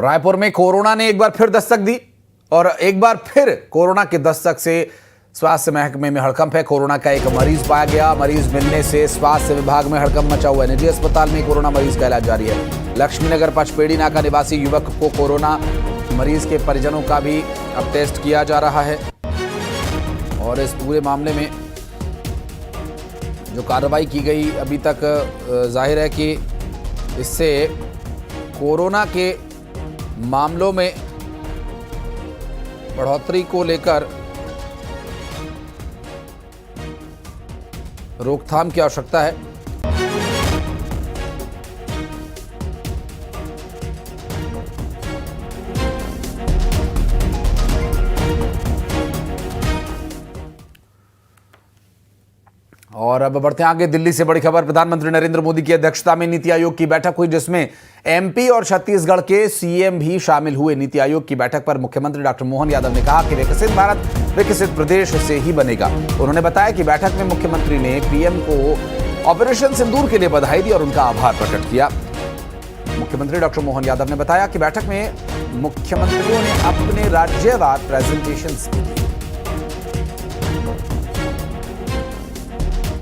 रायपुर में कोरोना ने एक बार फिर दस्तक दी और एक बार फिर कोरोना के दस्तक से स्वास्थ्य महकमे में हड़कंप है। कोरोना का एक मरीज पाया गया। मरीज मिलने से स्वास्थ्य विभाग में हड़कंप मचा हुआ है। निजी अस्पताल में कोरोना मरीज का इलाज जारी है। लक्ष्मीनगर पचपेड़ी नाका निवासी युवक को कोरोना, मरीज के परिजनों का भी अब टेस्ट किया जा रहा है और इस पूरे मामले में जो कार्रवाई की गई अभी तक जाहिर है कि इससे कोरोना के मामलों में बढ़ोतरी को लेकर रोकथाम की आवश्यकता है। और अब बढ़ते हैं आगे। दिल्ली से बड़ी खबर। प्रधानमंत्री नरेंद्र मोदी की अध्यक्षता में नीति आयोग की बैठक हुई, जिसमें एमपी और छत्तीसगढ़ के सीएम भी शामिल हुए। नीति आयोग की बैठक पर मुख्यमंत्री डॉक्टर मोहन यादव ने कहा कि विकसित भारत विकसित प्रदेश से ही बनेगा। उन्होंने बताया कि बैठक में मुख्यमंत्री ने पीएम को ऑपरेशन सिंदूर के लिए बधाई दी और उनका आभार प्रकट किया। मुख्यमंत्री डॉक्टर मोहन यादव ने बताया कि बैठक में मुख्यमंत्रियों ने अपने राज्यवार प्रेजेंटेशंस किए।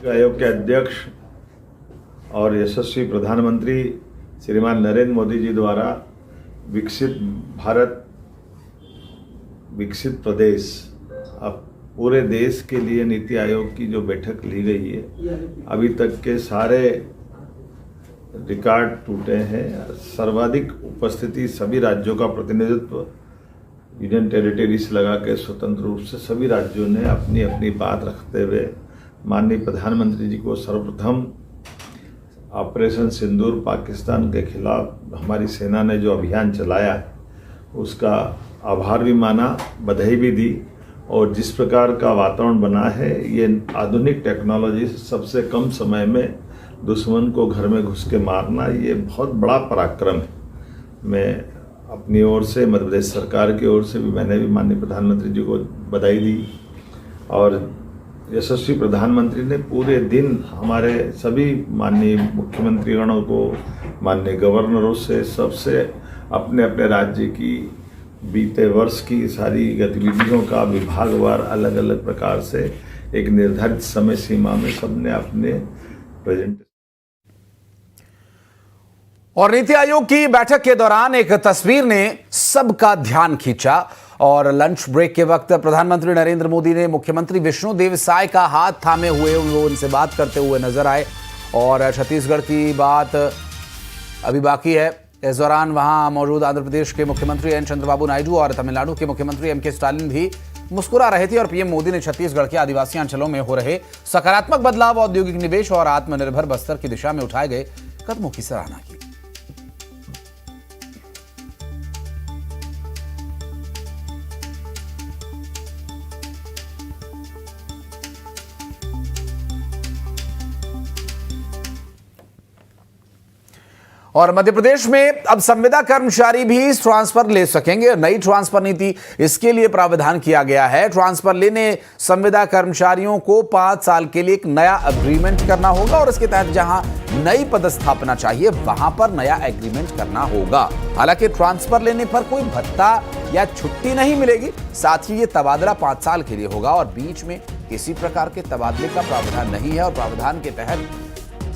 आयोग के अध्यक्ष और यशस्वी प्रधानमंत्री श्रीमान नरेंद्र मोदी जी द्वारा विकसित भारत विकसित प्रदेश अब पूरे देश के लिए नीति आयोग की जो बैठक ली गई है, अभी तक के सारे रिकॉर्ड टूटे हैं। सर्वाधिक उपस्थिति सभी राज्यों का प्रतिनिधित्व यूनियन टेरिटरीज लगा के स्वतंत्र रूप से सभी राज्यों ने अपनी अपनी बात रखते हुए माननीय प्रधानमंत्री जी को सर्वप्रथम ऑपरेशन सिंदूर पाकिस्तान के खिलाफ हमारी सेना ने जो अभियान चलाया है उसका आभार भी माना, बधाई भी दी। और जिस प्रकार का वातावरण बना है, ये आधुनिक टेक्नोलॉजी से सबसे कम समय में दुश्मन को घर में घुस के मारना, ये बहुत बड़ा पराक्रम है। मैं अपनी ओर से, मध्य प्रदेश सरकार की ओर से भी मैंने भी माननीय प्रधानमंत्री जी को बधाई दी। और यशस्वी प्रधानमंत्री ने पूरे दिन हमारे सभी माननीय मुख्यमंत्रीगणों को, माननीय गवर्नरों से, सबसे अपने अपने राज्य की बीते वर्ष की सारी गतिविधियों का विभागवार अलग अलग प्रकार से एक निर्धारित समय सीमा में सबने अपने प्रेजेंट। और नीति आयोग की बैठक के दौरान एक तस्वीर ने सबका ध्यान खींचा और लंच ब्रेक के वक्त प्रधानमंत्री नरेंद्र मोदी ने मुख्यमंत्री विष्णुदेव साय का हाथ थामे हुए वो उनसे बात करते हुए नजर आए। और छत्तीसगढ़ की बात अभी बाकी है। इस दौरान वहां मौजूद आंध्र प्रदेश के मुख्यमंत्री एन चंद्रबाबू नायडू और तमिलनाडु के मुख्यमंत्री एम के स्टालिन भी मुस्कुरा रहे थे। और पीएम मोदी ने छत्तीसगढ़ के आदिवासी अंचलों में हो रहे सकारात्मक बदलाव, औद्योगिक निवेश और आत्मनिर्भर बस्तर की दिशा में उठाए गए कदमों की सराहना की। और मध्य प्रदेश में अब संविदा कर्मचारी भी ट्रांसफर ले सकेंगे। नई ट्रांसफर नीति, इसके लिए प्रावधान किया गया है। ट्रांसफर लेने संविदा कर्मचारियों को 5 साल के लिए एक नया एग्रीमेंट करना होगा और इसके तहत जहां नई पदस्थापना चाहिए वहां पर नया एग्रीमेंट करना होगा। हालांकि ट्रांसफर लेने पर कोई भत्ता या छुट्टी नहीं मिलेगी। साथ ही ये तबादला 5 साल के लिए होगा और बीच में किसी प्रकार के तबादले का प्रावधान नहीं है। और प्रावधान के तहत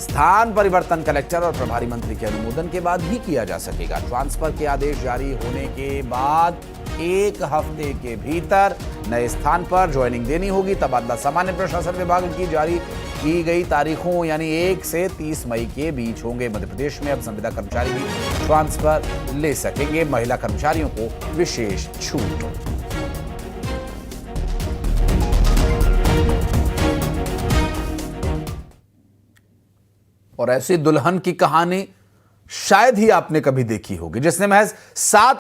स्थान परिवर्तन कलेक्टर और प्रभारी मंत्री के अनुमोदन के बाद ही किया जा सकेगा। ट्रांसफर के आदेश जारी होने के बाद 1 हफ्ते के भीतर नए स्थान पर ज्वाइनिंग देनी होगी। तबादला सामान्य प्रशासन विभाग की जारी की गई तारीखों यानी 1 से 30 मई के बीच होंगे। मध्य प्रदेश में अब संविदा कर्मचारी भी ट्रांसफर ले सकेंगे। महिला कर्मचारियों को विशेष छूट। और ऐसी दुल्हन की कहानी शायद ही आपने कभी देखी होगी जिसने महज 7